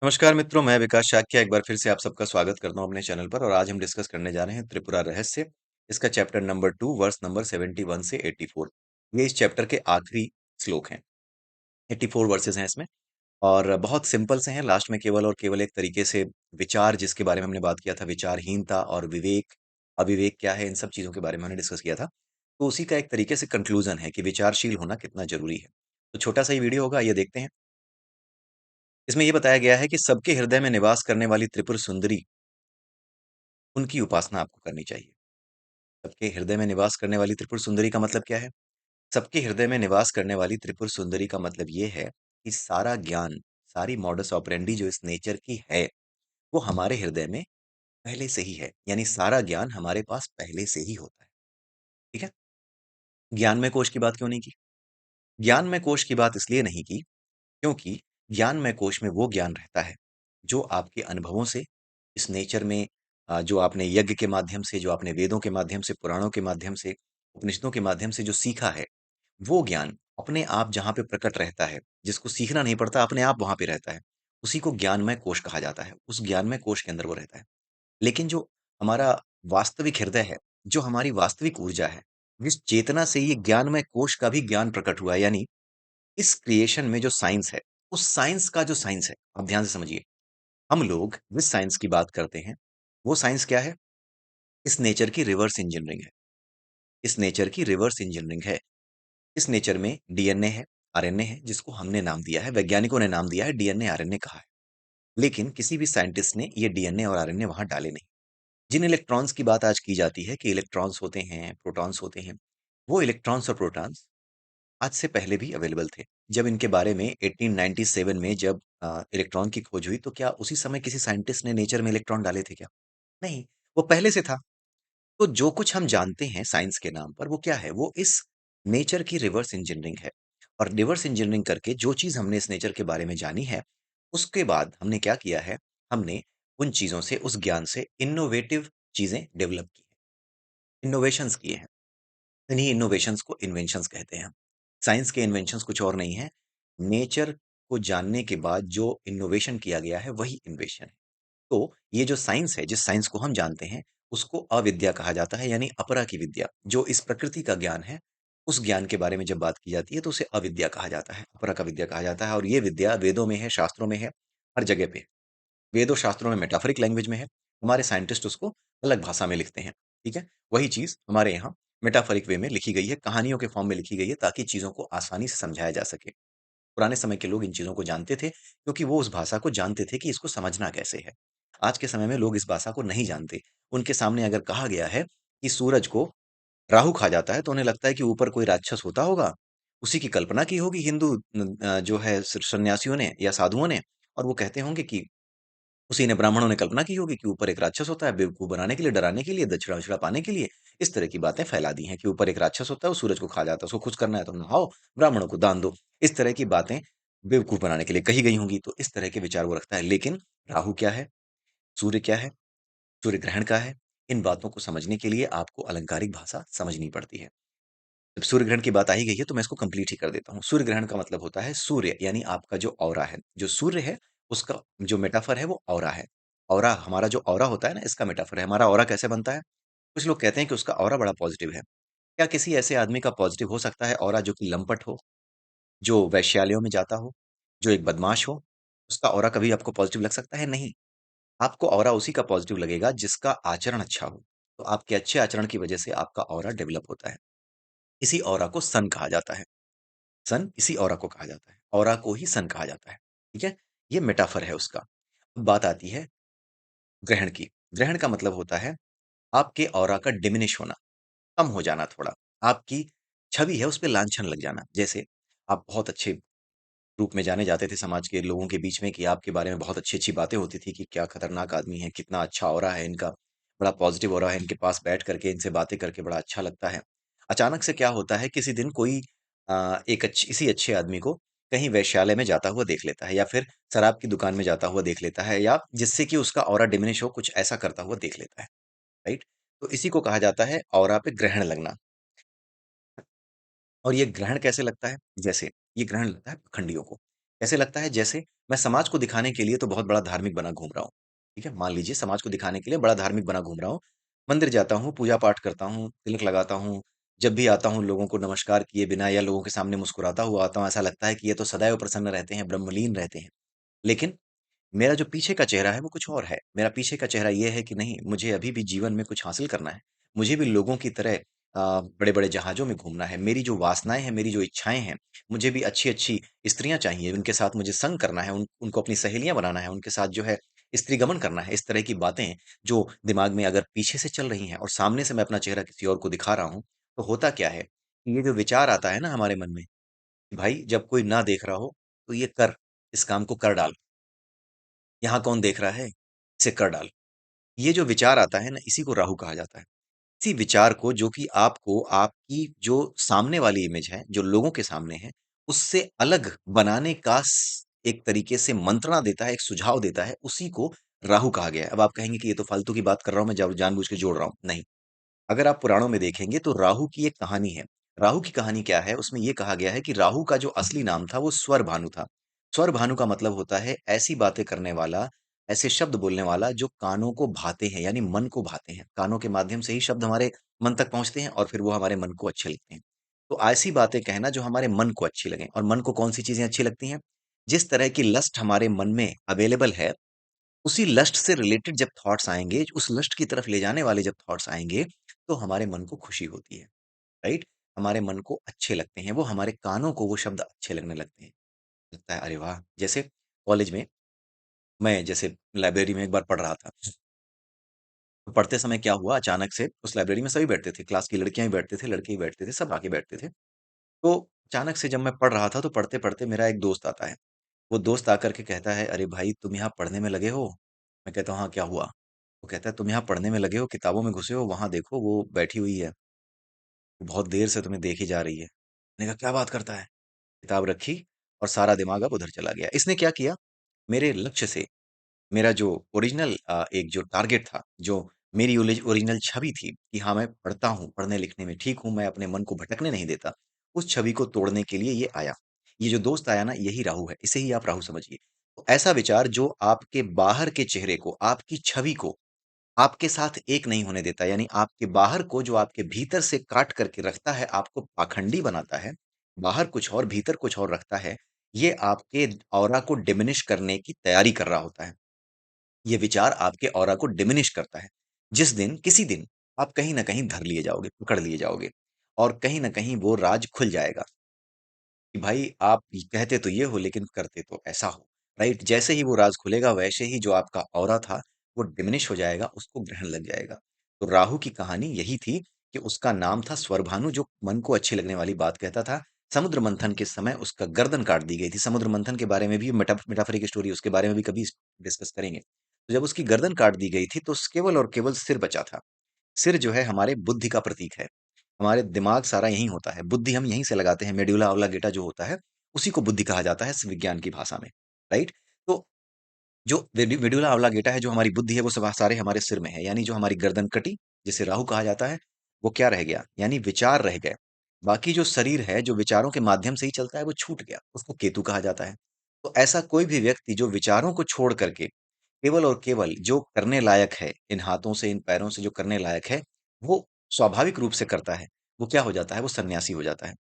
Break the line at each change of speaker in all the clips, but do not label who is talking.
नमस्कार मित्रों, मैं विकास शाक्य एक बार फिर से आप सबका स्वागत करता हूँ अपने चैनल पर और आज हम डिस्कस करने जा रहे हैं त्रिपुरा रहस्य। इसका चैप्टर नंबर 2 वर्स नंबर 71 से 84। ये इस चैप्टर के आखिरी श्लोक हैं। 84 वर्सेस हैं इसमें और बहुत सिंपल से हैं। लास्ट में केवल और केवल एक तरीके से विचार, जिसके बारे में हमने बात किया था, विचारहीनता और विवेक, अविवेक क्या है, इन सब चीज़ों के बारे में हमने डिस्कस किया था। तो उसी का एक तरीके से कंक्लूजन है कि विचारशील होना कितना ज़रूरी है। तो छोटा-सा ही वीडियो होगा, आइए देखते हैं। इसमें ये बताया गया है कि सबके हृदय में निवास करने वाली त्रिपुर सुंदरी, उनकी उपासना आपको करनी चाहिए। सबके हृदय में निवास करने वाली त्रिपुर सुंदरी का मतलब क्या है? सबके हृदय में निवास करने वाली त्रिपुर सुंदरी का मतलब ये है कि सारा ज्ञान, सारी मॉडस ऑपरेंडी जो इस नेचर की है, वो हमारे हृदय में पहले से ही है। यानी सारा ज्ञान हमारे पास पहले से ही होता है। ठीक है? ज्ञानमय कोश की बात क्यों नहीं की? ज्ञानमय कोश की बात इसलिए नहीं की क्योंकि ज्ञानमय कोश में वो ज्ञान रहता है जो आपके अनुभवों से, इस नेचर में जो आपने यज्ञ के माध्यम से, जो आपने वेदों के माध्यम से, पुराणों के माध्यम से, उपनिषदों के माध्यम से जो सीखा है, वो ज्ञान अपने आप जहाँ पे प्रकट रहता है, जिसको सीखना नहीं पड़ता, अपने आप वहाँ पे रहता है, उसी को ज्ञानमय कोश कहा जाता है। उस ज्ञानमय कोश के अंदर वो रहता है। लेकिन जो हमारा वास्तविक हृदय है, जो हमारी वास्तविक ऊर्जा है, जिस चेतना से ये ज्ञानमय कोश का भी ज्ञान प्रकट हुआ है, यानी इस क्रिएशन में जो साइंस है, उस साइंस का जो साइंस है, आप ध्यान से समझिए। हम लोग जिस साइंस की बात करते हैं, वो साइंस क्या है? इस नेचर की रिवर्स इंजीनियरिंग है। इस नेचर की रिवर्स इंजीनियरिंग है। इस नेचर में डीएनए है, आरएनए है, जिसको हमने नाम दिया है, वैज्ञानिकों ने नाम दिया है डीएनए, आरएनए कहा है। लेकिन किसी भी साइंटिस्ट ने ये डीएनए और आरएनए वहां डाले नहीं। जिन इलेक्ट्रॉन्स की बात आज की जाती है कि इलेक्ट्रॉन्स होते हैं, प्रोटॉन्स होते हैं, वो इलेक्ट्रॉन्स और प्रोटॉन्स आज से पहले भी अवेलेबल थे। जब इनके बारे में 1897 में जब इलेक्ट्रॉन की खोज हुई, तो क्या उसी समय किसी साइंटिस्ट ने नेचर में इलेक्ट्रॉन डाले थे क्या? नहीं, वो पहले से था। तो जो कुछ हम जानते हैं साइंस के नाम पर, वो क्या है? वो इस नेचर की रिवर्स इंजीनियरिंग है। और रिवर्स इंजीनियरिंग करके जो चीज़ हमने इस नेचर के बारे में जानी है, उसके बाद हमने क्या किया है? हमने उन चीज़ों से, उस ज्ञान से इनोवेटिव चीज़ें डेवलप की हैं, इनोवेशंस किए हैं। इन्हीं इनोवेशंस को इन्वेंशंस कहते हैं हम। साइंस के इन्वेंशंस कुछ और नहीं है। नेचर को जानने के बाद जो इनोवेशन किया गया है, वही इन्वेशन है। तो ये जो साइंस है, जिस साइंस को हम जानते हैं, उसको अविद्या कहा जाता है, यानी अपरा की विद्या। जो इस प्रकृति का ज्ञान है, उस ज्ञान के बारे में जब बात की जाती है, तो उसे अविद्या कहा जाता है, अपरा का विद्या कहा जाता है। और ये विद्या वेदों में है, शास्त्रों में है, हर जगह पे है। वेदों शास्त्रों में मेटाफोरिक लैंग्वेज में है, हमारे साइंटिस्ट उसको अलग भाषा में लिखते हैं। ठीक है? वही चीज़ हमारे यहाँ मेटाफोरिक वे में लिखी गई है, कहानियों के फॉर्म में लिखी गई है, ताकि चीज़ों को आसानी से समझाया जा सके। पुराने समय के लोग इन चीज़ों को जानते थे, क्योंकि वो उस भाषा को जानते थे कि इसको समझना कैसे है। आज के समय में लोग इस भाषा को नहीं जानते। उनके सामने अगर कहा गया है कि सूरज को राहु खा जाता है, तो उन्हें लगता है कि ऊपर कोई राक्षस होता होगा, उसी की कल्पना की होगी हिंदू जो है सन्यासियों ने या साधुओं ने, और वो कहते होंगे कि उसी ने, ब्राह्मणों ने कल्पना की होगी कि ऊपर एक राक्षस होता है, बेवकूफ बनाने के लिए, डराने के लिए, दक्षिणा-वक्षिणा पाने के लिए, इस तरह की बातें फैला दी हैं कि ऊपर एक राक्षस होता है, वो सूरज को खा जाता है, उसको खुश करना है तो नहाओ, ब्राह्मणों को दान दो। इस तरह की बातें बेवकूफ बनाने के लिए कही गई होंगी, तो इस तरह के विचार वो रखता है। लेकिन राहु क्या है? सूर्य क्या है? सूर्य ग्रहण क्या है? इन बातों को समझने के लिए आपको अलंकारिक भाषा समझनी पड़ती है। जब सूर्य ग्रहण की बात आ ही गई है, तो मैं इसको कंप्लीट ही कर देता हूँ। सूर्य ग्रहण का मतलब होता है सूर्य, यानी आपका जो ऑरा है, जो सूर्य है, उसका जो मेटाफर है वो ऑरा है। ऑरा, हमारा जो ऑरा होता है ना, इसका मेटाफर है। हमारा ऑरा कैसे बनता है? कुछ लोग कहते हैं कि उसका ऑरा बड़ा पॉजिटिव है। क्या किसी ऐसे आदमी का पॉजिटिव हो सकता है ऑरा जो कि लंपट हो, जो वैश्यालयों में जाता हो, जो एक बदमाश हो? उसका ऑरा कभी आपको पॉजिटिव लग सकता है? नहीं। आपको ऑरा उसी का पॉजिटिव लगेगा जिसका आचरण अच्छा हो। तो आपके अच्छे आचरण की वजह से आपका ऑरा डेवलप होता है। इसी ऑरा को सन कहा जाता है। सन इसी ऑरा को कहा जाता है। ऑरा को ही सन कहा जाता है। ठीक है? ये मेटाफर है उसका। अब बात आती है ग्रहण की। ग्रहण का मतलब होता है आपके ऑरा का डिमिनिश होना, कम हो जाना थोड़ा। आपकी छवि है, उसपे लांछन लग जाना। जैसे आप बहुत अच्छे रूप में जाने जाते थे समाज के लोगों के बीच में, कि आपके बारे में बहुत अच्छी-अच्छी बातें होती थी कि क्या खतरनाक आदमी है, कितना अच्छा ऑरा है इनका, बड़ा पॉजिटिव ऑरा है, इनके पास बैठ करके, इनसे बातें करके बड़ा अच्छा लगता है। अचानक से क्या होता है, किसी दिन कोई एक इसी अच्छे आदमी को कहीं वेश्यालय में जाता हुआ देख लेता है, या फिर शराब की दुकान में जाता हुआ देख लेता है, या जिससे कि उसका ऑरा डिमिनिश हो, कुछ ऐसा करता हुआ देख लेता है, राइट? तो इसी को कहा जाता है ऑरा पे ग्रहण लगना। और ये ग्रहण कैसे लगता है? जैसे ये ग्रहण लगता है पाखंडियों को। ऐसे लगता है जैसे मैं समाज को दिखाने के लिए तो बहुत बड़ा धार्मिक बना घूम रहा हूँ। ठीक है? मान लीजिए समाज को दिखाने के लिए बड़ा धार्मिक बना घूम रहा हूँ। मंदिर जाता हूँ, पूजा-पाठ करता हूँ, तिलक लगाता हूँ। जब भी आता हूँ लोगों को नमस्कार किए बिना या लोगों के सामने मुस्कुराता हुआ आता हूँ। ऐसा लगता है कि ये तो सदैव प्रसन्न रहते हैं, ब्रह्मलीन रहते हैं। लेकिन मेरा जो पीछे का चेहरा है वो कुछ और है। मेरा पीछे का चेहरा ये है कि नहीं, मुझे अभी भी जीवन में कुछ हासिल करना है। मुझे भी लोगों की तरह बड़े-बड़े जहाज़ों में घूमना है। मेरी जो वासनाएँ हैं, मेरी जो इच्छाएँ हैं, मुझे भी अच्छी-अच्छी स्त्रियाँ चाहिए, उनके साथ मुझे संग करना है, उनको अपनी सहेलियाँ बनाना है, उनके साथ जो है स्त्रीगमन करना है। इस तरह की बातें जो दिमाग में अगर पीछे से चल रही हैं और सामने से मैं अपना चेहरा किसी और को दिखा रहा हूँ, तो होता क्या है? ये जो विचार आता है ना हमारे मन में, कि भाई जब कोई ना देख रहा हो, तो ये कर, इस काम को कर डाल। यहाँ कौन देख रहा है? इसे कर डाल। ये जो विचार आता है ना, इसी को राहु कहा जाता है। इसी विचार को जो कि आपको आपकी जो सामने वाली इमेज है, जो लोगों के सामने है, उससे अलग बनाने का एक तरीके से मंत्रणा देता है, एक सुझाव देता है, उसी को राहु कहा गया है। अब आप कहेंगे कि ये तो फालतू की बात कर रहा हूँ, मैं जानबूझ के जोड़ रहा हूँ। नहीं, अगर आप पुराणों में देखेंगे तो राहु की एक कहानी है। राहु की कहानी क्या है? उसमें ये कहा गया है कि राहु का जो असली नाम था वो स्वर भानु था। स्वर भानु का मतलब होता है ऐसी बातें करने वाला, ऐसे शब्द बोलने वाला जो कानों को भाते हैं, यानी मन को भाते हैं। कानों के माध्यम से ही शब्द हमारे मन तक पहुँचते हैं और फिर वो हमारे मन को अच्छे लगते हैं। तो ऐसी बातें कहना जो हमारे मन को अच्छी लगें, और मन को कौन-सी चीज़ें अच्छी लगती हैं? जिस तरह की लस्ट हमारे मन में अवेलेबल है, उसी लस्ट से रिलेटेड जब थॉट्स आएँगे, उस लस्ट की तरफ ले जाने वाले जब थॉट्स आएँगे, तो हमारे मन को खुशी होती है, राइट? हमारे मन को अच्छे लगते हैं, वो हमारे कानों को वो शब्द अच्छे लगने लगते हैं। लगता है अरे वाह! जैसे कॉलेज में मैं जैसे लाइब्रेरी में एक बार पढ़ रहा था, तो पढ़ते समय क्या हुआ, अचानक से उस लाइब्रेरी में सभी बैठते थे, क्लास की लड़कियाँ भी बैठते थे, लड़के भी बैठते थे, सब आके बैठते थे। तो अचानक से जब मैं पढ़ रहा था, तो पढ़ते-पढ़ते मेरा एक दोस्त आता है। वो दोस्त आकर के कहता है, "अरे भाई, तुम यहाँ पढ़ने में लगे हो?" मैं कहता हूँ, "हाँ, क्या हुआ?" वो कहता है, "तुम यहाँ पढ़ने में लगे हो, किताबों में घुसे हो, वहाँ देखो वो बैठी हुई है, वो बहुत देर से तुम्हें देखे जा रही है।" मैंने कहा, "क्या बात करता है?" किताब रखी और सारा दिमाग अब उधर चला गया। इसने क्या किया, मेरे लक्ष्य से, मेरा जो ओरिजिनल एक जो टारगेट था, जो मेरी ओरिजिनल छवि थी कि हाँ, मैं पढ़ता हूँ, पढ़ने-लिखने में ठीक हूँ, मैं अपने मन को भटकने नहीं देता, उस छवि को तोड़ने के लिए ये आया। ये जो दोस्त आया ना, यही राहु है, इसे ही आप राहु समझिए। तो ऐसा विचार जो आपके बाहर के चेहरे को, आपकी छवि को आपके साथ एक नहीं होने देता, यानी आपके बाहर को जो आपके भीतर से काट करके रखता है, आपको पाखंडी बनाता है, बाहर कुछ और, भीतर कुछ और रखता है, ये आपके ऑरा को डिमिनिश करने की तैयारी कर रहा होता है। ये विचार आपके ऑरा को डिमिनिश करता है। जिस दिन, किसी दिन आप कहीं न कहीं धर लिए जाओगे, पकड़ लिए जाओगे और कहीं न कहीं वो राज खुल जाएगा। कि भाई आप कहते तो ये हो लेकिन करते तो ऐसा हो, राइट? जैसे ही वो राज़ खुलेगा वैसे ही जो आपका ऑरा था वो डिमिनिश हो जाएगा, उसको ग्रहण लग जाएगा। तो राहु की कहानी यही थी कि उसका नाम था स्वरभानु, जो मन को अच्छी लगने वाली बात कहता था। समुद्र मंथन के समय उसका गर्दन काट दी गई थी। समुद्र मंथन के बारे में भी मेटाफोरिक स्टोरी, उसके बारे में भी कभी डिस्कस करेंगे। तो जब उसकी गर्दन काट दी गई थी तो केवल और केवल सिर बचा था। सिर जो है हमारे बुद्धि का प्रतीक है। हमारे दिमाग सारा यहीं होता है। बुद्धि हम यहीं से लगाते हैं, मेडुला ऑब्लांगेटा जो होता है, उसी को बुद्धि कहा जाता है विज्ञान की भाषा में, राइट? तो जो मेडुला ऑब्लांगेटा है, जो हमारी बुद्धि है, वो सब सारे हमारे सिर में है। यानी जो हमारी गर्दन कटी, जिसे राहु कहा जाता है, वो क्या रह गया? यानी विचार रह गए। बाकी जो शरीर है, जो विचारों के माध्यम से ही चलता है, वो छूट गया। उसको केतु कहा जाता है। तो ऐसा कोई भी व्यक्ति जो विचारों को छोड़ करके केवल और केवल जो करने लायक है, इन हाथों से, इन पैरों से जो करने लायक है, वो स्वाभाविक रूप से करता है। वो क्या हो जाता है? वो सन्यासी हो जाता है।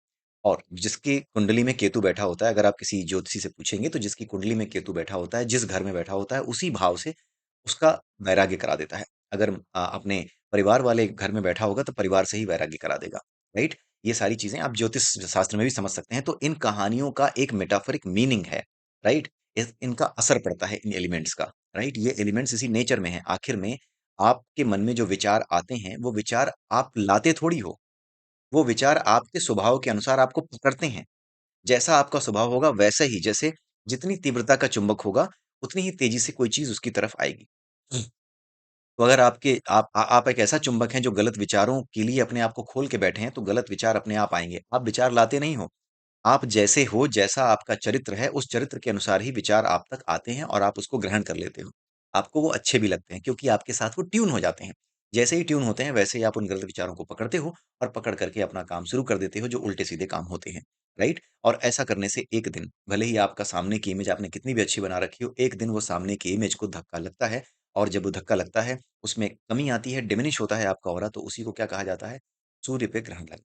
और जिसकी कुंडली में केतु बैठा होता है, अगर आप किसी ज्योतिषी से पूछेंगे तो जिसकी कुंडली में केतु बैठा होता है, जिस घर में बैठा होता है, उसी भाव से उसका वैराग्य करा देता है। अगर अपने परिवार वाले घर में बैठा होगा तो परिवार से ही वैराग्य करा देगा, राइट? ये सारी चीज़ें आप ज्योतिष शास्त्र में भी समझ सकते हैं। तो इन कहानियों का एक मेटाफोरिक मीनिंग है, राइट? इनका असर पड़ता है इन एलिमेंट्स का, राइट? ये एलिमेंट्स इसी नेचर में हैं। आखिर में आपके मन में जो विचार आते हैं, वो विचार आप लाते थोड़ी हो। वो विचार आपके स्वभाव के अनुसार आपको पकड़ते हैं। जैसा आपका स्वभाव होगा वैसे ही, जैसे जितनी तीव्रता का चुंबक होगा, उतनी ही तेज़ी से कोई चीज़ उसकी तरफ आएगी। तो अगर आप एक ऐसा चुंबक हैं जो गलत विचारों के लिए अपने आप को खोल के बैठे हैं, तो गलत विचार अपने आप आएँगे। आप विचार लाते नहीं हो। आप जैसे हो, जैसा आपका चरित्र है, उस चरित्र के अनुसार ही विचार आप तक आते हैं और आप उसको ग्रहण कर लेते हो। आपको वो अच्छे भी लगते हैं क्योंकि आपके साथ वो ट्यून हो जाते हैं। जैसे ही ट्यून होते हैं वैसे ही आप उन गलत विचारों को पकड़ते हो और पकड़ करके अपना काम शुरू कर देते हो जो उल्टे-सीधे काम होते हैं, राइट? और ऐसा करने से एक दिन भले ही आपका सामने की इमेज आपने कितनी भी अच्छी बना रखी हो, एक दिन वो सामने की इमेज को धक्का लगता है और जब वो धक्का लगता है, उसमें कमी आती है, डिमिनिश होता है आपका ऑरा, तो उसी को क्या कहा जाता है? सूर्य पे ग्रहण लगना,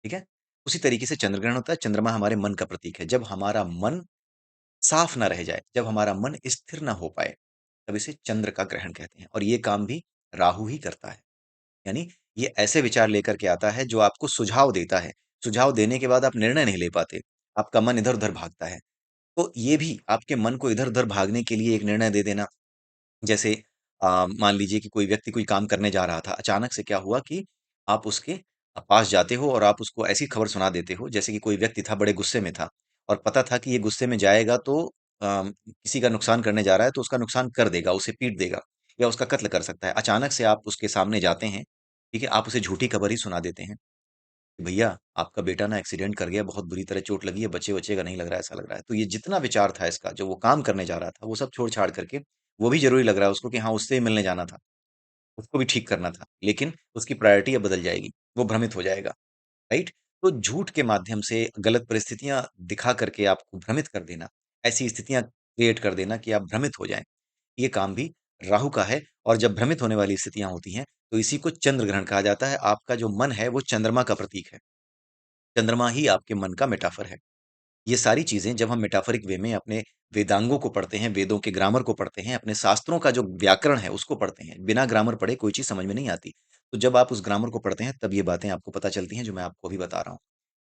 ठीक है? उसी तरीके से चंद्र ग्रहण होता है, चंद्रमा हमारे मन का प्रतीक है। जब हमारा मन साफ ना रह जाए, जब हमारा मन स्थिर ना हो पाए, तब इसे चंद्र का ग्रहण कहते हैं और ये काम भी राहु ही करता है। यानी ये ऐसे विचार लेकर के आता है जो आपको सुझाव देता है। सुझाव देने के बाद आप निर्णय नहीं ले पाते, आपका मन इधर-उधर भागता है। तो ये भी आपके मन को इधर-उधर भागने के लिए एक निर्णय दे देना। जैसे मान लीजिए कि कोई व्यक्ति कोई काम करने जा रहा था, अचानक से क्या हुआ कि आप उसके पास जाते हो और आप उसको ऐसी खबर सुना देते हो, जैसे कि कोई व्यक्ति था, बड़े गुस्से में था और पता था कि ये गुस्से में जाएगा तो किसी का नुकसान करने जा रहा है, तो उसका नुकसान कर देगा, उसे पीट देगा या उसका कत्ल कर सकता है। अचानक से आप उसके सामने जाते हैं, ठीक है? आप उसे झूठी खबर ही सुना देते हैं कि भैया आपका बेटा ना एक्सीडेंट कर गया, बहुत बुरी तरह चोट लगी है, बचे-वचेगा नहीं लग रहा है, ऐसा लग रहा है। तो ये जितना विचार था इसका, जो वो काम करने जा रहा था, वो सब छोड़-छाड़ करके वो भी ज़रूरी लग रहा है उसको कि हाँ, उससे ही मिलने जाना था, उसको भी ठीक करना था। लेकिन उसकी प्रायोरिटी अब बदल जाएगी, वो भ्रमित हो जाएगा, राइट? तो झूठ के माध्यम से गलत परिस्थितियाँ दिखा करके आपको भ्रमित कर देना, ऐसी स्थितियाँ क्रिएट कर देना कि आप भ्रमित हो जाएँ, ये काम भी राहु का है और जब भ्रमित होने वाली स्थितियाँ होती हैं, तो इसी को चंद्र ग्रहण कहा जाता है। आपका जो मन है, वो चंद्रमा का प्रतीक है। चंद्रमा ही आपके मन का मेटाफर है। ये सारी चीज़ें जब हम मेटाफरिक वे में अपने वेदांगों को पढ़ते हैं, वेदों के ग्रामर को पढ़ते हैं, अपने शास्त्रों का जो व्याकरण है उसको पढ़ते हैं, बिना ग्रामर पढ़े कोई चीज़ समझ में नहीं आती। तो जब आप उस ग्रामर को पढ़ते हैं तब ये बातें आपको पता चलती हैं जो मैं आपको अभी बता रहा हूँ।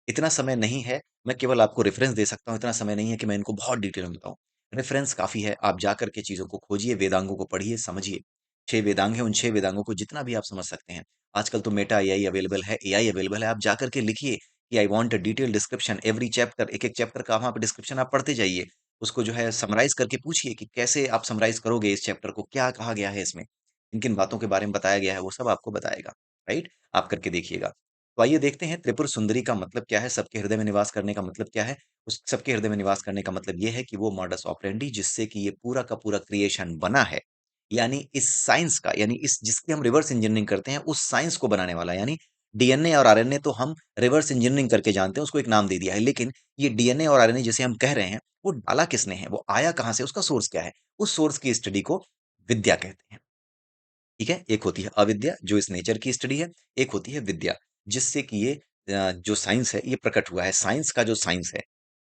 इतना समय नहीं है, मैं केवल आपको रेफ़रेंस दे सकता हूँ, इतना समय नहीं है कि मैं इनको बहुत डिटेल में बताऊँ। रेफ़रेंस काफ़ी है, आप जाकर के चीज़ों को खोजिए, वेदांगों को पढ़िए, समझिए। 6 वेदांग हैं, उन 6 वेदांगों को जितना भी आप समझ सकते हैं। आजकल तो मेटा एआई अवेलेबल है, एआई अवेलेबल है, आप जाकर के लिखिए कि I want a detailed description every chapter, एक-एक चैप्टर का वहाँ पे डिस्क्रिप्शन आप पढ़ते जाइए। उसको जो है समराइज़ करके पूछिए कि कैसे आप समराइज़ करोगे इस चैप्टर को, क्या कहा गया है इसमें? किन-किन बातों के बारे में बताया गया है, वो सब आपको बताएगा, राइट? आप करके देखिएगा। तो आइए देखते हैं त्रिपुर सुंदरी का मतलब क्या है, सबके हृदय में निवास करने का मतलब क्या है? उस सबके हृदय में निवास करने का मतलब ये है कि वो मॉडस ऑपरेंडी जिससे कि ये पूरा का पूरा क्रिएशन बना है, यानी इस साइंस का यानी इस जिसकी हम रिवर्स इंजीनियरिंग करते हैं, उस साइंस को बनाने वाला यानी डीएनए और आरएनए तो हम रिवर्स इंजीनियरिंग करके जानते हैं, उसको एक नाम दे दिया है। लेकिन ये डीएनए और आरएनए जिसे हम कह रहे हैं, वो डाला किसने है? वो आया कहाँ से? उसका सोर्स क्या है? उस सोर्स की स्टडी को विद्या कहते हैं। ठीक है? एक होती है अविद्या जो इस नेचर की स्टडी है, एक होती है विद्या जिससे कि ये जो साइंस है ये प्रकट हुआ है। साइंस का जो साइंस है,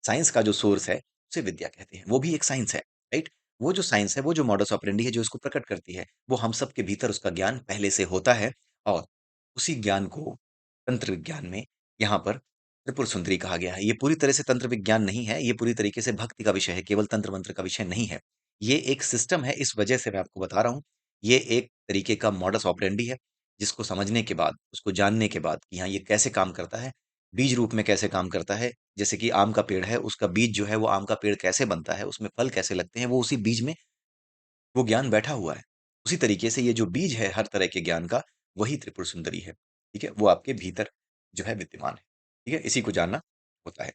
साइंस का जो सोर्स है, उसे विद्या कहते हैं। वो भी एक साइंस है, राइट? वो जो साइंस है, वो जो मॉडस ऑपरेंडी है जो इसको प्रकट करती है, वो हम सब के भीतर उसका ज्ञान पहले से होता है और उसी ज्ञान को तंत्र विज्ञान में यहाँ पर त्रिपुर सुंदरी कहा गया है। ये पूरी तरह से तंत्र विज्ञान नहीं है, ये पूरी तरीके से भक्ति का विषय है, केवल तंत्र मंत्र का विषय नहीं है। ये एक सिस्टम है, इस वजह से मैं आपको बता रहा हूँ। ये एक तरीके का मॉडस ऑपरेंडी है, जिसको समझने के बाद, उसको जानने के बाद कि हाँ, ये कैसे काम करता है, बीज रूप में कैसे काम करता है। जैसे कि आम का पेड़ है, उसका बीज जो है वो आम का पेड़ कैसे बनता है, उसमें फल कैसे लगते हैं, वो उसी बीज में वो ज्ञान बैठा हुआ है। उसी तरीके से ये जो बीज है हर तरह के ज्ञान का, वही त्रिपुर सुंदरी है। ठीक है? वो आपके भीतर जो है विद्यमान है। ठीक है? इसी को जानना होता है।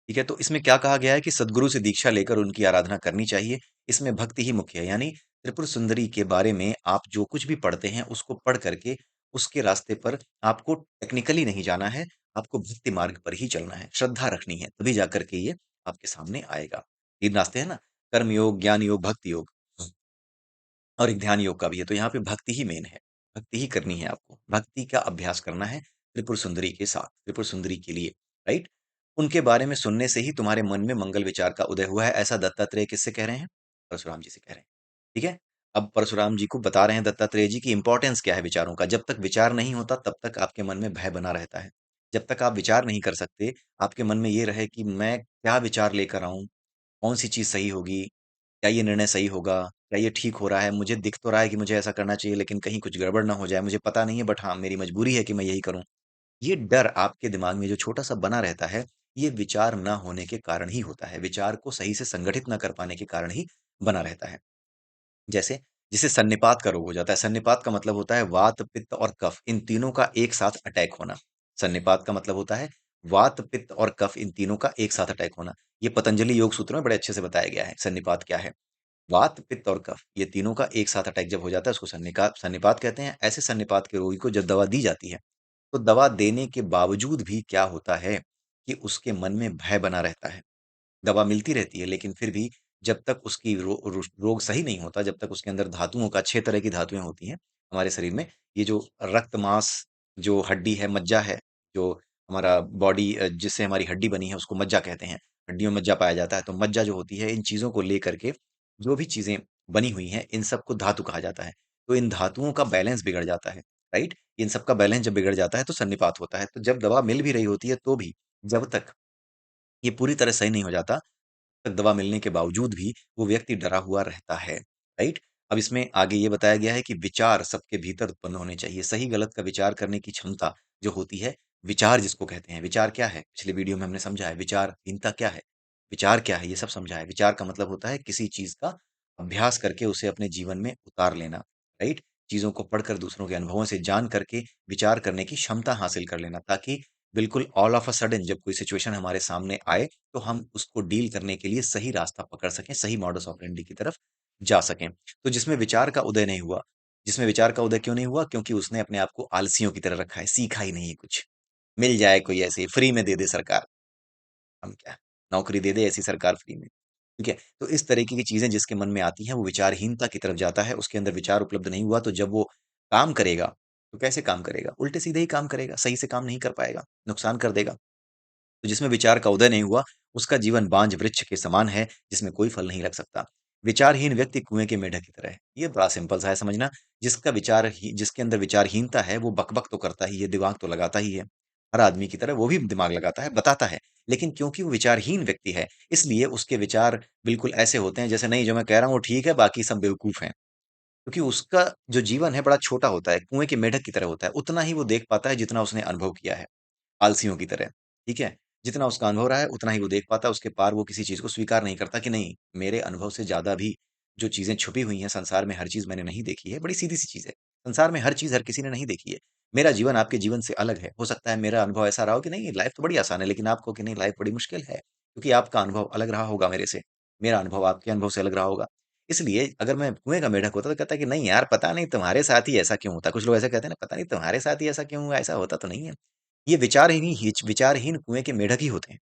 ठीक है? तो इसमें क्या कहा गया है कि सद्गुरु से दीक्षा लेकर उनकी आराधना करनी चाहिए। इसमें भक्ति ही मुख्य है। यानी त्रिपुर सुंदरी के बारे में आप जो कुछ भी पढ़ते हैं, उसको पढ़ करके उसके रास्ते पर आपको टेक्निकली नहीं जाना है, आपको भक्ति मार्ग पर ही चलना है, श्रद्धा रखनी है, तभी जाकर के ये आपके सामने आएगा। 3 रास्ते हैं ना, कर्म योग, ज्ञान योग, भक्ति योग। और एक ध्यान योग का भी है, तो यहाँ पे भक्ति ही मेन है। भक्ति ही करनी है आपको। भक्ति का अभ्यास करना है त्रिपुर सुंदरी के साथ, त्रिपुर सुंदरी के लिए, राइट? उनके बारे में सुनने से ही तुम्हारे मन में मंगल विचार का उदय हुआ है, ऐसा दत्तात्रेय किससे कह रहे हैं? परशुराम जी से कह रहे हैं, ठीक है? अब परशुराम जी को बता रहे हैं दत्तात्रेय जी की इम्पोर्टेंस क्या है विचारों का। जब तक विचार नहीं होता, तब तक आपके मन में भय बना रहता है। जब तक आप विचार नहीं कर सकते, आपके मन में ये रहे कि मैं क्या विचार लेकर आऊँ? कौन-सी चीज़ सही होगी? क्या ये निर्णय सही होगा? क्या ये ठीक हो रहा है? मुझे दिख तो रहा है कि मुझे ऐसा करना चाहिए, लेकिन कहीं कुछ गड़बड़ ना हो जाए, मुझे पता नहीं है बट हाँ, मेरी मजबूरी है कि मैं यही करूँ। ये डर आपके दिमाग में जो छोटा-सा बना रहता है, ये विचार ना होने के कारण ही होता है। विचार को सही से संगठित ना कर पाने के कारण ही बना रहता है। जैसे जिसे सन्निपात का रोग हो जाता है। सन्निपात का मतलब होता है वात, पित्त और कफ इन तीनों का एक साथ अटैक होना। सन्निपात का मतलब होता है वात, पित्त और कफ इन तीनों का एक साथ अटैक होना। ये पतंजलि योग सूत्र में बड़े अच्छे से बताया गया है, सन्निपात क्या है। वात, पित्त और कफ, ये तीनों का एक साथ अटैक जब हो जाता है उसको सन्निपात कहते हैं। ऐसे सन्निपात के रोगी को जब दवा दी जाती है, तो दवा देने के बावजूद भी क्या होता है कि उसके मन में भय बना रहता है। दवा मिलती रहती है, लेकिन फिर भी जब तक उसकी रोग सही नहीं होता, जब तक उसके अंदर धातुओं का 6 तरह की धातुएँ होती हैं हमारे शरीर में। ये जो रक्त, मांस, जो हड्डी है, मज्जा है, जो हमारा बॉडी जिससे हमारी हड्डी बनी है उसको मज्जा कहते हैं। हड्डियों में मज्जा पाया जाता है, तो मज्जा जो होती है इन चीज़ों को लेकर के जो भी चीज़ें बनी हुई हैं, इन सबको धातु कहा जाता है। तो इन धातुओं का बैलेंस बिगड़ जाता है, राइट? इन सब का बैलेंस जब बिगड़ जाता है तो सन्निपात होता है। तो जब दवा मिल भी रही होती है तो भी जब तक ये पूरी तरह सही नहीं हो जाता, तक दवा मिलने के बावजूद भी वो व्यक्ति डरा हुआ रहता है, राइट? अब इसमें आगे ये बताया गया है कि विचार सबके भीतर उत्पन्न होने चाहिए। सही गलत का विचार करने की क्षमता जो होती है, विचार जिसको कहते हैं। विचार क्या है? पिछले वीडियो में हमने समझा है। विचारहीनता क्या है? विचार क्या है? ये सब समझा है। विचार का मतलब होता है किसी चीज़ का अभ्यास करके उसे अपने जीवन में उतार लेना, राइट? चीज़ों को पढ़कर दूसरों के अनुभवों से जान करके विचार करने की क्षमता हासिल कर लेना, ताकि बिल्कुल ऑल ऑफ अ सडन जब कोई सिचुएशन हमारे सामने आए, तो हम उसको डील करने के लिए सही रास्ता पकड़ सकें, सही मॉडस ऑपरेंडी की तरफ जा सकें। तो जिसमें विचार का उदय नहीं हुआ, जिसमें विचार का उदय क्यों नहीं हुआ? क्योंकि उसने अपने आप को आलसियों की तरह रखा है, सीखा ही नहीं है कुछ। मिल जाए कोई ऐसे ही, फ्री में दे दे सरकार, हम क्या? नौकरी दे दे ऐसी सरकार फ्री में, ठीक है? तो इस तरीके की चीज़ें जिसके मन में आती हैं, वो विचारहीनता की तरफ जाता है, उसके अंदर विचार उपलब्ध नहीं हुआ, तो जब वो काम करेगा, तो कैसे काम करेगा? उल्टे-सीधे ही काम करेगा, सही से काम नहीं कर पाएगा, नुकसान कर देगा। तो जिसमें विचार का उदय नहीं हुआ, उसका जीवन बांझ वृक्ष के समान है, जिसमें कोई फल नहीं लग सकता। विचारहीन व्यक्ति कुएँ के मेढक की तरह है। ये बड़ा सिंपल सा है समझना। जिसके अंदर विचारहीनता है, वो बक-बक तो करता ही है, दिमाग तो लगाता ही है। हर आदमी की तरह वो भी दिमाग लगाता है, बताता है। लेकिन क्योंकि वो विचारहीन व्यक्ति है, इसलिए उसके विचार बिल्कुल ऐसे होते हैं जैसे नहीं जो मैं कह रहा हूँ वो ठीक है, बाकी सब बेवकूफ़ हैं। क्योंकि उसका जो जीवन है बड़ा छोटा होता है, कुएँ के मेढक की तरह होता है। उतना ही वो देख पाता है जितना उसने अनुभव किया है। आलसियों की तरह, ठीक है? जितना उसका अनुभव रहा है, उतना ही वो देख पाता है, उसके पार वो किसी चीज़ को स्वीकार नहीं करता कि नहीं, मेरे अनुभव से ज़्यादा भी जो चीज़ें छुपी हुई हैं संसार में, हर चीज़ मैंने नहीं देखी है, बड़ी सीधी-सी चीज़ है। संसार में हर चीज़ हर किसी ने नहीं देखी है। मेरा जीवन आपके जीवन से अलग है। हो सकता है मेरा अनुभव ऐसा रहा हो कि नहीं लाइफ़ तो बड़ी आसान है, लेकिन आप कहो कि नहीं लाइफ़ बड़ी मुश्किल है, क्योंकि आपका अनुभव अलग रहा होगा मेरे से, मेरा अनुभव आपके अनुभव से अलग रहा होगा। इसलिए अगर मैं कुएँ का मेढक होता तो कहता कि नहीं यार, पता नहीं तुम्हारे साथ ही ऐसा क्यों होता है? कुछ लोग ऐसे कहते हैं ना, पता नहीं तुम्हारे साथ ही ऐसा क्यों हुआ? ऐसा होता तो नहीं है। ये विचारहीन कुएँ के मेढक ही होते हैं,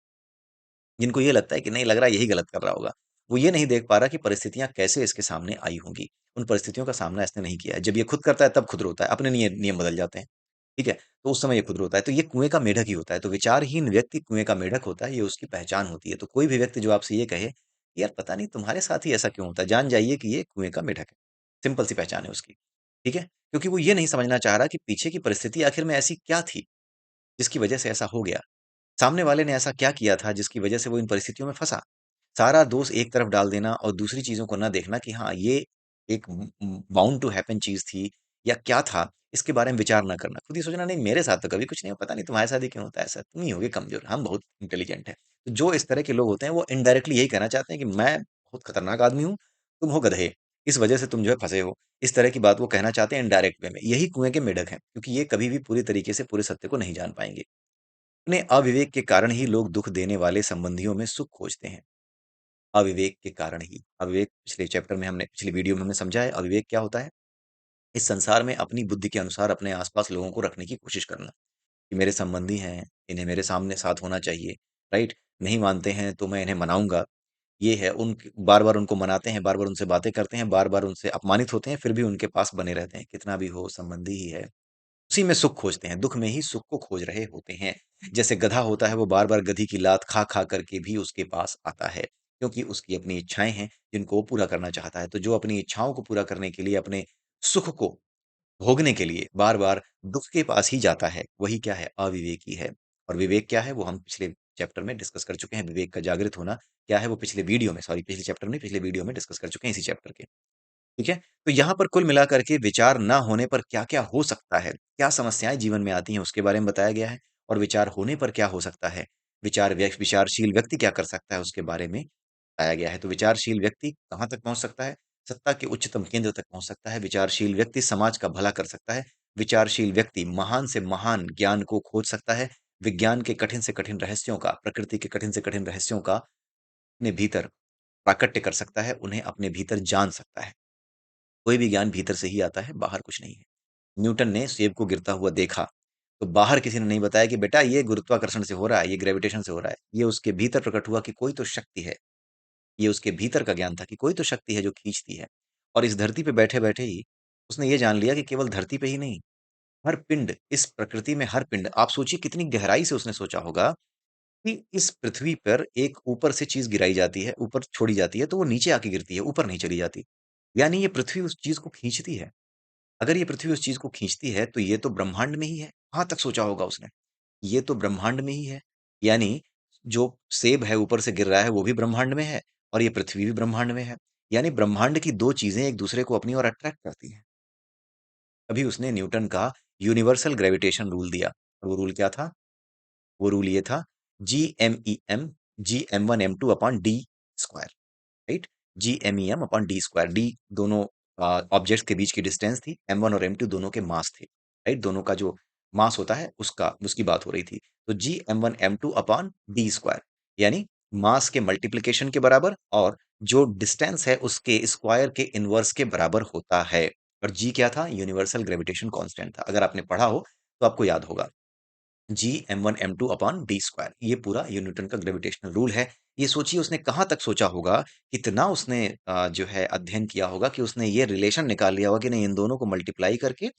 जिनको ये लगता है कि नहीं लग रहा है यही गलत कर रहा होगा। वो ये नहीं देख पा रहा कि परिस्थितियाँ कैसे इसके सामने आई होंगी। उन परिस्थितियों का सामना इसने नहीं किया है। जब ये खुद करता है तब खुद रोता है, अपने नियम बदल जाते हैं, ठीक है? तो उस समय ये खुद रोता है, तो ये कुएँ का मेढक ही होता है। तो विचारहीन व्यक्ति कुएँ का मेढक होता है, ये उसकी पहचान होती है। तो कोई भी व्यक्ति जो आपसे ये कहे, यार पता नहीं तुम्हारे साथ ही ऐसा क्यों होता है? जान जाइए कि ये कुएँ का मेढक है। सिंपल सी पहचान है उसकी, ठीक है? क्योंकि वो ये नहीं समझना चाह रहा कि पीछे की परिस्थिति आखिर में ऐसी क्या थी, जिसकी वजह से ऐसा हो गया। सामने वाले ने ऐसा क्या किया था जिसकी वजह से वो इन परिस्थितियों में फँसा? सारा दोष एक तरफ डाल देना और दूसरी चीज़ों को ना देखना कि हाँ, ये एक बाउंड टू हैपन चीज़ थी या क्या था, इसके बारे में विचार ना करना। खुद ही सोचना नहीं मेरे साथ तो कभी कुछ नहीं हुआ, पता नहीं तुम्हारे साथ ही क्यों होता है ऐसा? तुम ही होगे कमज़ोर, हम बहुत इंटेलिजेंट हैं। तो जो इस तरह के लोग होते हैं वो इनडायरेक्टली यही कहना चाहते हैं कि मैं बहुत खतरनाक आदमी हूँ, तुम हो गधे। इस वजह से तुम जो है फँसे हो। इस तरह की बात वो कहना चाहते हैं इनडायरेक्ट वे में। यही कुएँ के मेढक हैं, क्योंकि ये कभी भी पूरी तरीके से पूरे सत्य को नहीं जान पाएँगे। अपने अविवेक के कारण ही लोग दुःख देने वाले संबंधियों में सुख खोजते हैं। अविवेक के कारण ही। अविवेक पिछले वीडियो में हमने समझा है अविवेक क्या होता है? इस संसार में अपनी बुद्धि के अनुसार अपने आस-पास लोगों को रखने की कोशिश करना, कि मेरे संबंधी हैं, इन्हें मेरे सामने साथ होना चाहिए, राइट? नहीं मानते हैं तो मैं इन्हें मनाऊँगा। ये है उन बार-बार उनको मनाते हैं, बार-बार उनसे बातें करते हैं, बार-बार उनसे अपमानित होते हैं, फिर भी उनके पास बने रहते हैं। कितना भी हो संबंधी ही है। उसी में सुख खोजते हैं, दुःख में ही सुख को खोज रहे होते हैं। जैसे गधा होता है वो बार-बार गधी की लात खा-खा करके भी उसके पास आता है, क्योंकि उसकी अपनी इच्छाएँ हैं जिनको वो पूरा करना चाहता है। तो जो अपनी इच्छाओं को पूरा करने के लिए, अपने सुख को भोगने के लिए बार-बार दुःख के पास ही जाता है, वही क्या है? अविवेकी है। और विवेक क्या है? वो हम पिछले चैप्टर में डिस्कस कर चुके हैं। विवेक का जागृत होना क्या है? वो पिछले चैप्टर में, पिछले वीडियो में डिस्कस कर चुके हैं इसी चैप्टर के। ठीक है? तो यहाँ पर कुल मिलाकर के विचार ना होने पर क्या-क्या हो सकता है? क्या समस्याएँ जीवन में आती हैं उसके बारे में बताया गया है और विचार होने पर क्या हो सकता है? विचारशील व्यक्ति क्या कर सकता है उसके बारे में बताया गया है। तो विचारशील व्यक्ति कहाँ तक पहुँच सकता है? सत्ता के उच्चतम केंद्र तक पहुँच सकता है। विचारशील व्यक्ति समाज का भला कर सकता है। विचारशील व्यक्ति महान से महान ज्ञान को खोज सकता है। विज्ञान के कठिन से कठिन रहस्यों का, प्रकृति के कठिन से कठिन रहस्यों का अपने भीतर प्राकट्य कर सकता है, उन्हें अपने भीतर जान सकता है। कोई भी ज्ञान भीतर से ही आता है, बाहर कुछ नहीं है। न्यूटन ने सेब को गिरता हुआ देखा, तो बाहर किसी ने नहीं बताया कि बेटा ये गुरुत्वाकर्षण से हो रहा है, ये ग्रेविटेशन से हो रहा है। ये उसके भीतर प्रकट हुआ कि कोई तो शक्ति है। ये उसके भीतर का ज्ञान था कि कोई तो शक्ति है जो खींचती है। और इस धरती पे बैठे-बैठे ही उसने ये जान लिया कि केवल धरती पे ही नहीं, हर पिंड, इस प्रकृति में हर पिंड, आप सोचिए कितनी गहराई से उसने सोचा होगा कि इस पृथ्वी पर एक ऊपर से चीज़ गिराई जाती है, ऊपर छोड़ी जाती है, तो वो नीचे आके गिरती है, ऊपर नहीं चली जाती। यानी ये पृथ्वी उस चीज़ को खींचती है। अगर ये पृथ्वी उस चीज़ को खींचती है, तो ये तो ब्रह्मांड में ही है। कहाँ तक सोचा होगा उसने? ये तो ब्रह्मांड में ही है। यानी जो सेब है ऊपर से गिर रहा है, वो भी ब्रह्मांड में है और ये पृथ्वी भी ब्रह्मांड में है। यानी ब्रह्मांड की 2 चीज़ें एक-दूसरे को अपनी ओर अट्रैक्ट करती हैं। तभी उसने न्यूटन का यूनिवर्सल ग्रेविटेशन रूल दिया। और वो रूल क्या था? वो रूल ये था GMEM GM1 M2 upon D square, right? GMEM upon D square. D दोनों ऑब्जेक्ट्स के बीच की डिस्टेंस थी, M1 और M2 दोनों के मास थे, राइट? दोनों का जो मास होता है उसका उसकी बात हो रही थी। तो GM1 M2 upon D square, यानी मास के मल्टीप्लिकेशन के बराबर और जो डिस्टेंस है उसके स्क्वायर के इनवर्स के बराबर होता है। और G क्या था? यूनिवर्सल ग्रेविटेशन कांस्टेंट था। अगर आपने पढ़ा हो तो आपको याद होगा। GM1 M2 upon D square, ये पूरा ये न्यूटन का ग्रेविटेशनल रूल है। ये सोचिए उसने कहाँ तक सोचा होगा, कितना उसने जो है अध्ययन किया होगा कि उसने ये रिलेशन निकाल लिया होगा कि नहीं इन दोनों को मल्टीप्लाई करके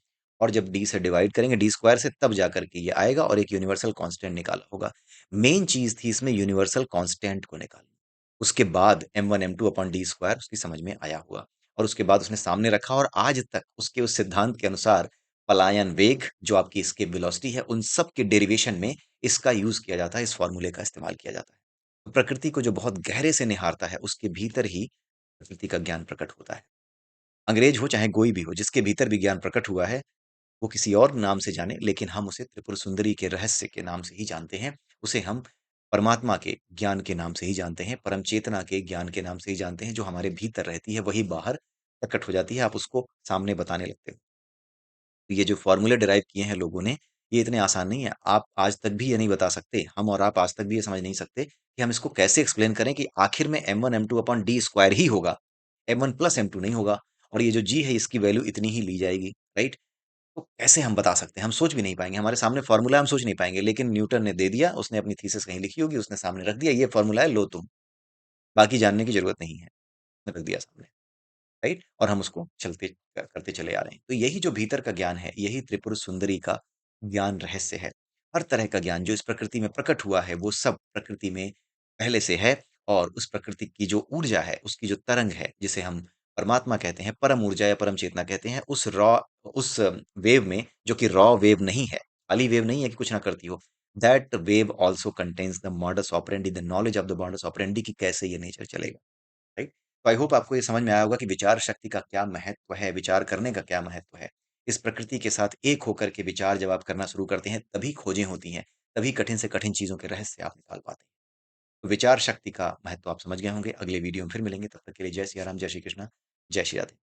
और जब डी से डिवाइड करेंगे डी स्क्वायर से तब जा करके ये आएगा और एक यूनिवर्सल कांस्टेंट निकाला होगा। मेन चीज थी इसमें यूनिवर्सल कांस्टेंट को निकालना। उसके बाद M1 M2 upon D square उसकी समझ में आया हुआ और उसके बाद उसने सामने रखा और आज तक उसके उस सिद्धांत के अनुसार पलायन वेग जो आपकी एस्केप वेलोसिटी है, उन सब के डेरिवेशन में इसका यूज़ किया जाता है, इस फ़ॉर्मूले का इस्तेमाल किया जाता है। तो प्रकृति को जो बहुत गहरे से निहारता है, उसके भीतर ही प्रकृति का ज्ञान प्रकट होता है। अंग्रेज हो चाहे कोई भी हो, जिसके भीतर भी ज्ञान प्रकट हुआ है, वो किसी और नाम से जाने, लेकिन हम उसे त्रिपुर सुंदरी के रहस्य के नाम से ही जानते हैं। उसे हम परमात्मा के ज्ञान के नाम से ही जानते हैं, परम चेतना के ज्ञान के नाम से ही जानते हैं, जो हमारे भीतर रहती है, वही बाहर प्रकट हो जाती है, आप उसको सामने बताने लगते हो। ये जो फ़ॉर्मूले डिराइव किए हैं लोगों ने, ये इतने आसान नहीं है। आप आज तक भी ये नहीं बता सकते, हम और आप आज तक भी ये समझ नहीं सकते कि हम इसको कैसे एक्सप्लेन करें कि आखिर में M1 M2 upon D square ही होगा, M1 प्लस M2 नहीं होगा और ये जो G है इसकी वैल्यू इतनी ही ली जाएगी, राइट? तो कैसे हम बता सकते हैं? हम सोच भी नहीं पाएँगे, हमारे सामने फ़ॉर्मूला है हम सोच नहीं पाएँगे, लेकिन न्यूटन ने दे दिया, उसने अपनी थीसिस कहीं लिखी होगी, उसने सामने रख दिया, ये फ़ॉर्मूला है, लो तुम, बाकी जानने की ज़रूरत नहीं है, रख दिया सामने। राइट? और हम उसको चलते करते चले आ रहे हैं। तो यही जो भीतर का ज्ञान है, यही त्रिपुर सुंदरी का ज्ञान रहस्य है। हर तरह का ज्ञान जो इस प्रकृति में प्रकट हुआ है, वो सब प्रकृति में पहले से है और उस प्रकृति की जो ऊर्जा है, उसकी जो तरंग है, जिसे हम परमात्मा कहते हैं, परम ऊर्जा या परम चेतना कहते हैं, उस वेव में जो कि रॉ वेव नहीं है, खाली वेव नहीं है कि कुछ ना करती हो। That wave also contains the modus operandi, the knowledge of the modus operandi कि कैसे ये नेचर चलेगा। राइट? तो आई होप आपको ये समझ में आया होगा कि विचार शक्ति का क्या महत्व है, विचार करने का क्या महत्व है। इस प्रकृति के साथ एक होकर के विचार जब आप करना शुरू करते हैं, तभी खोजें होती हैं, तभी कठिन से कठिन चीज़ों के रहस्य आप निकाल पाते हैं। तो विचार शक्ति का महत्व आप समझ गए होंगे। अगले वीडियो में फिर मिलेंगे, तब तक के लिए जय सिया राम, जय श्री कृष्णा, जय श्री राधे।